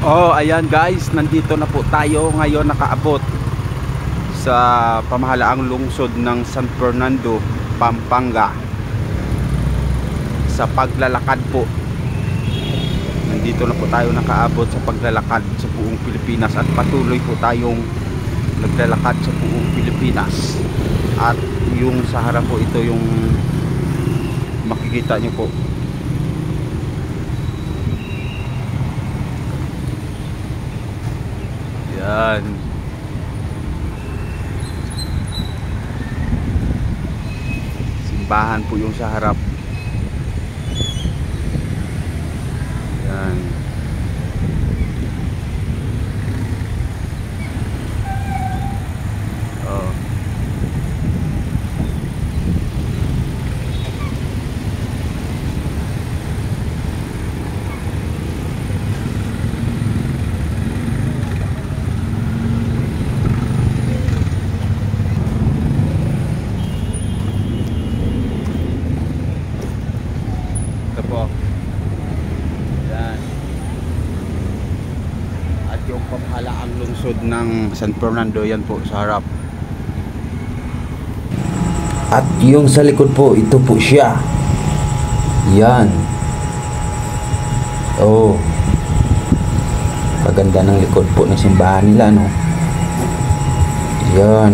Oh, ayan guys, nandito na po tayo ngayon, nakaabot sa pamahalaang lungsod ng San Fernando, Pampanga. Sa paglalakad po. Nandito na po tayo nakaabot sa paglalakad sa buong Pilipinas at patuloy po tayong naglalakad sa buong Pilipinas. At yung sa harap po, ito yung makikita nyo po. Yan. Simbahan po yung sa harap. Yan. Oh. Ito po. Yan. At yung pamahalaang lungsod ng San Fernando, yan po sa harap. At yung sa likod po, ito po siya. Yan. Oh. Paganda ng likod po ng simbahan nila, no? Yan.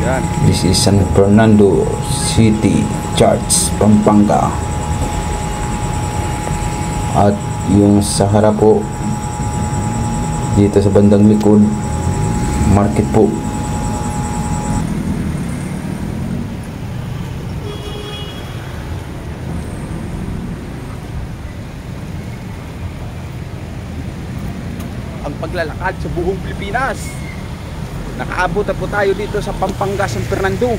Yan. This is San Fernando City Church, Pampanga. At yung sa harap po, dito sa bandang likod, market po. Ang paglalakad sa buong Pilipinas. Nakaabot na po tayo dito sa Pampanga, San Fernando.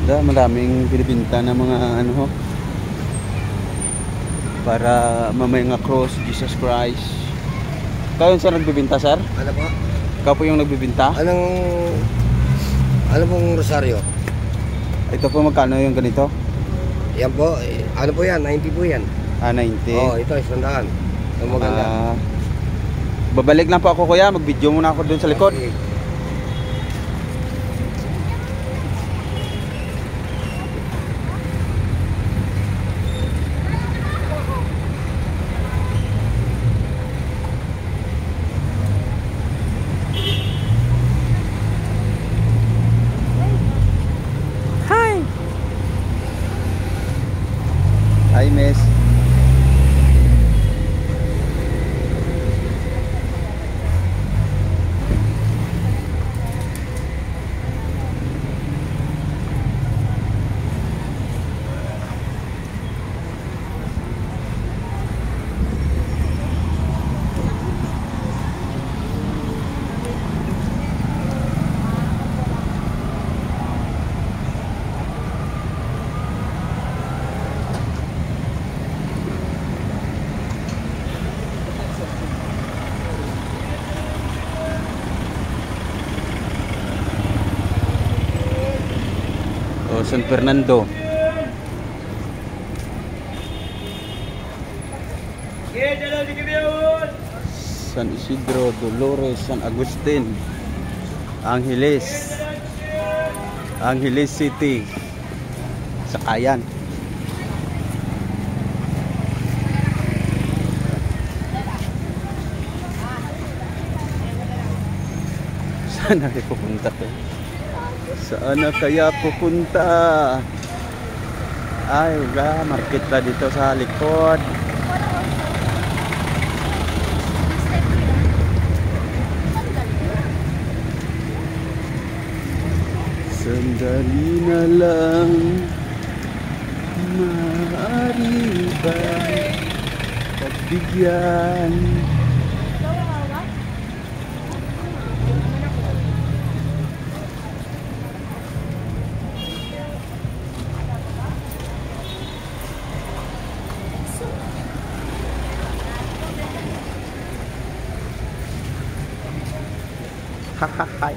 Maraming binibinta na mga ano ho, para mamaya nga cross, Jesus Christ. Ikaw yung sir nagbibinta, sir? Ano po? Ikaw po yung nagbibinta? Ano pong rosaryo? Ito po, magkano yung ganito? Yan po, ano po yan? 90 po yan. 90. Oo, ito, 100. Ang maganda. Babalik lang po ako, kuya. Mag-video muna ako dun sa likod. Okay. Hi, miss. San Fernando. San Isidro, Dolores, San Agustin, Angeles City, Sakayan. Saan na pupunta to? Saan na kaya pupunta? Ay, wala. Market na dito sa likod. Sandali na lang. Maaari ba pagbigyan? Hahaha.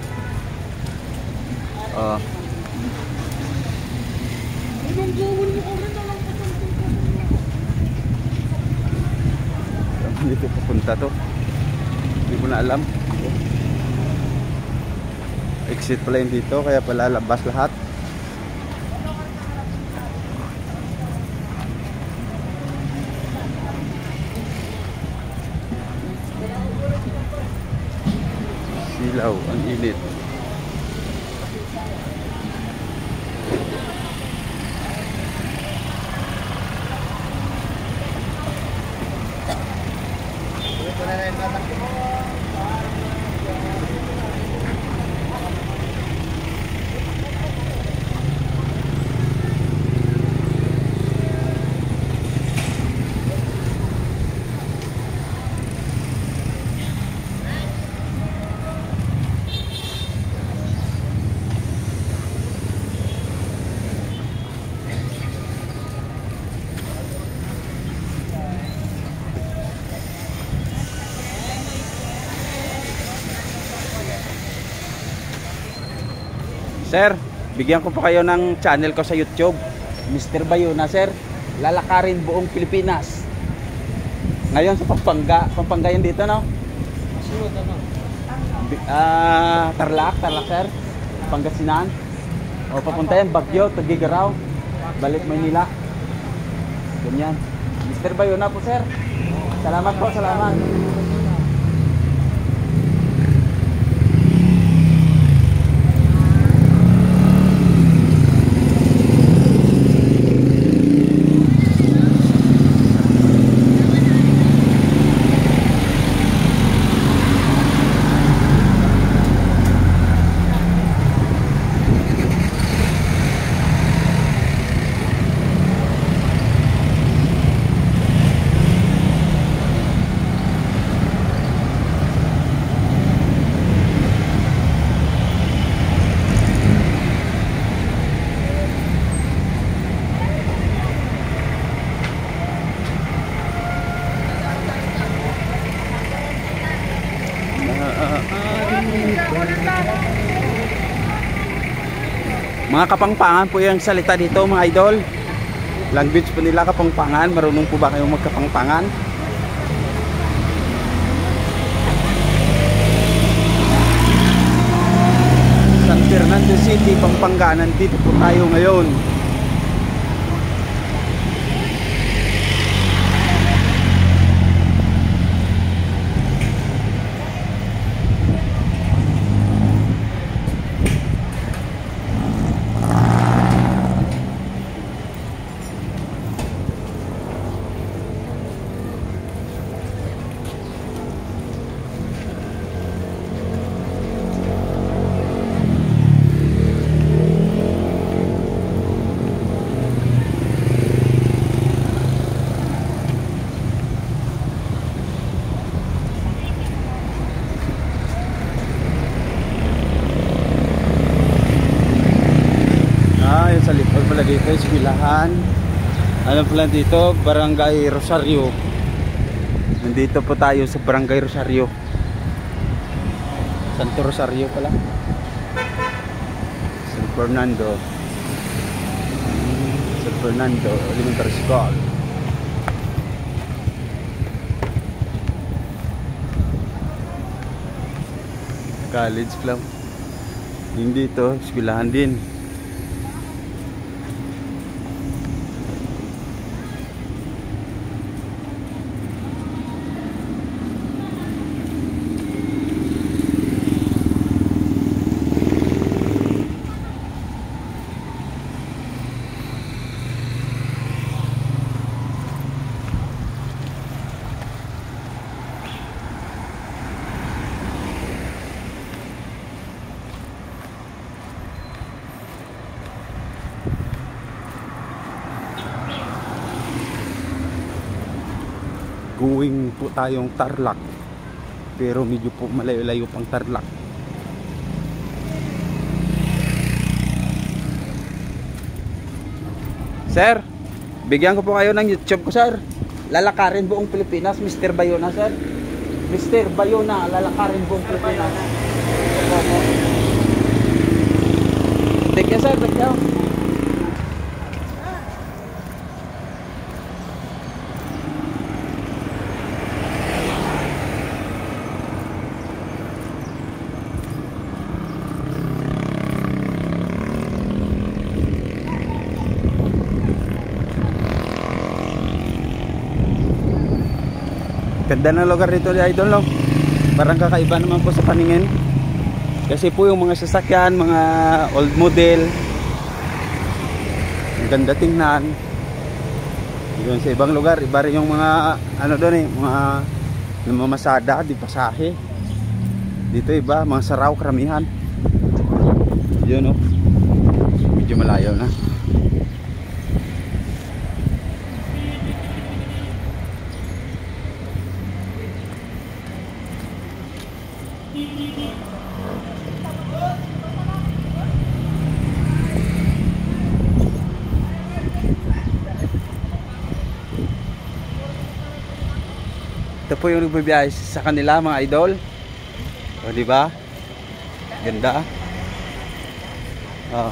Saan dito papunta to? Hindi ko na alam. Exit pala yun dito, kaya pala labas lahat. Silaw, ang init. Sir, bigyan ko po kayo ng channel ko sa YouTube, Mr. Bayona, sir. Lalakarin buong Pilipinas. Ngayon sa Pampanga yun dito, no? Tarlac, sir. Pangasinan. O papunta yan, Baguio, Tugigaraw, balik Maynila. Ganyan. Mr. Bayona po, sir. Salamat po, salamat. Mga Kapangpangan po yung salita dito, mga idol. Language po nila Kapangpangan. Marunong po ba kayong magkapangpangan? San Fernando City, Pampanga. Nandito po tayo ngayon. Sa likod pala dito, eskwelahan. Ano pala dito, Barangay Rosario. Nandito po tayo sa Barangay Rosario. Santo Rosario pala. San Fernando Elementary School. College lang. Hindi to, eskwelahan din. Going po tayong Tarlac, pero medyo po malayo-layo pang Tarlac. Sir, bigyan ko po kayo ng YouTube ko, sir. Lalakarin buong Pilipinas, Mr. Bayona, sir. Mr. Bayona, lalakarin buong Pilipinas. Thank you, sir. Thank you. Ganda ng lugar dito, idol, no? Parang kakaiba naman po sa paningin. Kasi po yung mga sasakyan, mga old model, ang ganda tingnan. Yun, sa ibang lugar, iba rin yung mga ano doon eh, mga namamasada, di pasahe. Dito iba, mga saraw, karamihan. Yun, no? Medyo malayo na. Ito po yung nagbibiyahe sa kanila, mga idol. O, di ba? Ganda. Oh.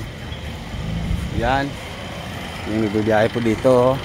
Yan. Yung nagbibiyahe po dito.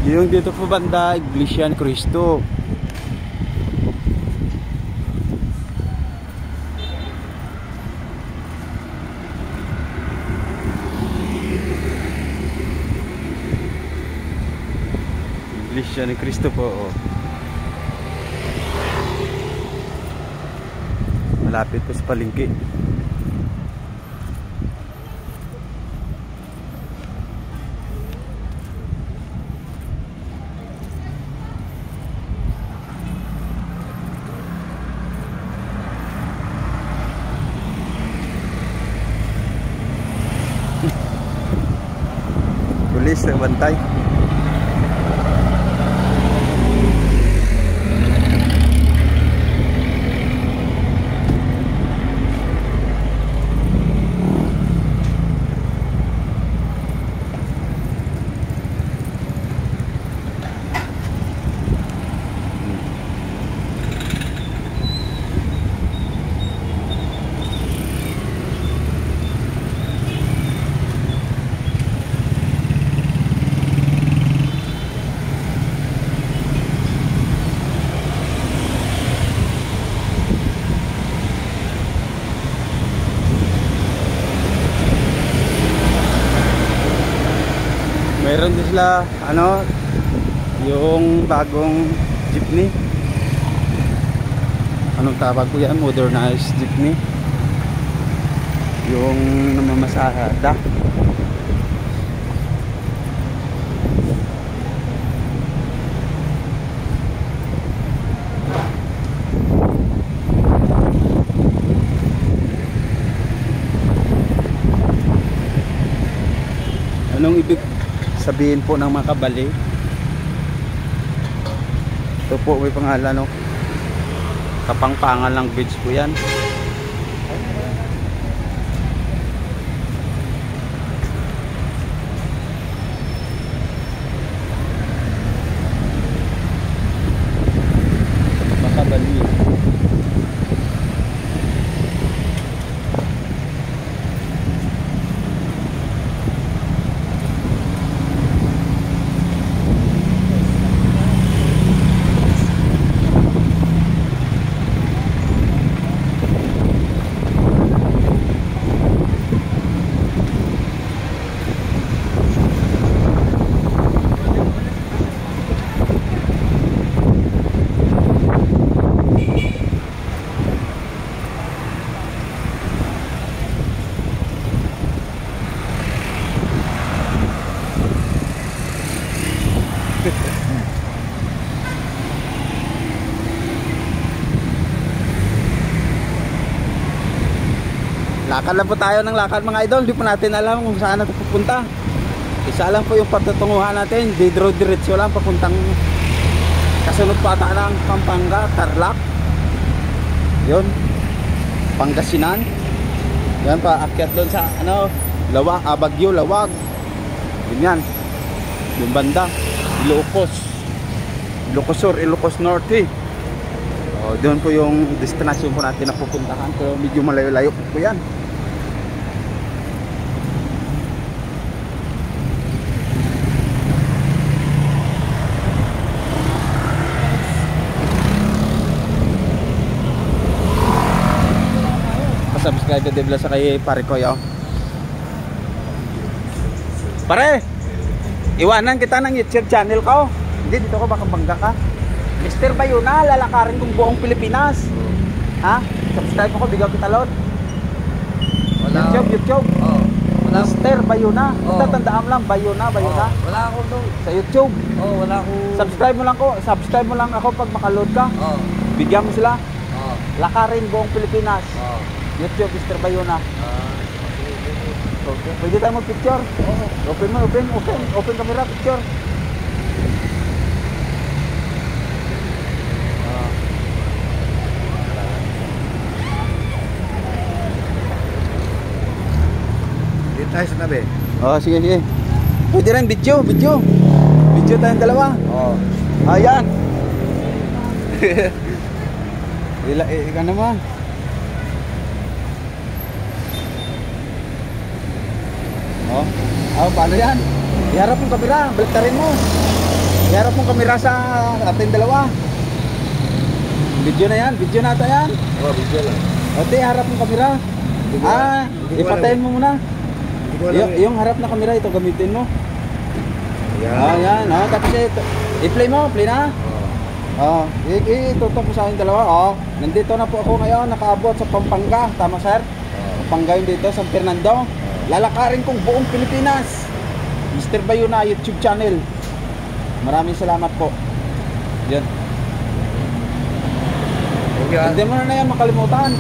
Yung dito po banda, Iglesia ni Cristo. Iglesia ni Cristo po. Oh. Malapit po sa palengke. Pulis na bantay. Mayroon din sila ano, yung bagong jeepney. Anong tawag po yan? Modernized jeepney. Yung namamasada. Anong ibig sabihin po ng mga kabali? Ito po may pangalan, no? Kapangpangan lang beach po yan. Makabali. Lakad lang po tayo ng lakad mga idol. Di pa natin alam kung saan natin pupunta. Isa lang po yung pagtutunguhan natin. Diretso lang papuntang kasunod pa ata ng Pampanga, Tarlac. Yun. Pangasinan. Yan pa, akyat doon sa ano, Lawag, Baguio, Lawag. Ganyan. Yung banda, Ilocos Sur, Ilocos Norte. Doon po yung destination po natin na pupuntahan. Pero medyo malayo-layo po yan. Subscribe to Devla sa kay pare ko yo. Pare, iwanan kita ng YouTube channel ko. Hindi, dito ko baka bangga ka. Mr. Bayuna, lalakarin kong buong Pilipinas. Ha? Subscribe ako, bigyan kita load. YouTube. Oh. Wala akong... Mr. Bayuna. Oh. Tatandaan lang, Bayuna. Oh. Wala akong doon. Sa YouTube. Oh, wala akong... Subscribe mo lang ako pag makaload ka. Oh. Bigyan mo sila. Oh. Lakarin buong Pilipinas. Oh. YouTube, Mr. Bayuna. Okay. Pwede tayo mag-picture? Oh. Open camera, picture. Dito tayo sa tabi. Sige. Pwede rin video. Video tayong dalawa. Oh. Ayan. Ikaw naman. Paano yan? Iharap mong kamera, baliktarin mo. Iharap mong kamera sa ating dalawa. Video na yan, video nata yan. Oh, video lang. Ote, harap mong kamera. Ipatayin mo muna. Yung harap na kamera, ito gamitin mo. Yan. Tapos i-play mo, play na. Itutok mo sa aking dalawa. Nandito na po ako ngayon, nakaabot sa Pampanga. Tama sir? Pampanga yun dito, San Fernando. Lalakarin kong buong Pilipinas. Mr. Bayuna YouTube channel. Maraming salamat po. Yan. Hindi mo na yan makalimutan.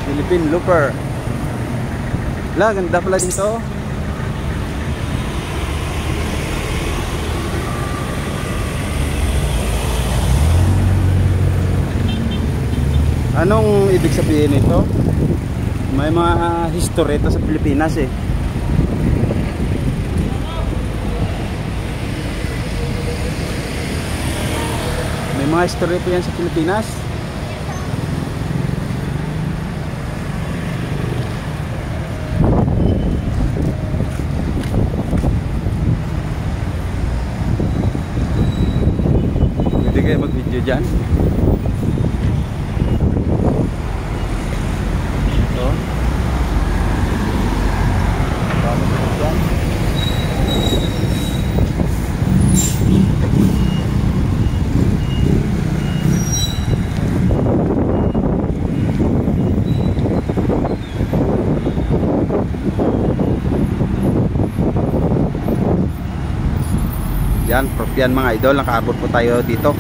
Philippine Looper. Ganda pala dito. Anong ibig sabihin nito? May mga history ito sa Pilipinas eh. May mga history po yan sa Pilipinas. Pwede kayo mag-video dyan. Yan, yan mga idol, nakaabot po tayo dito.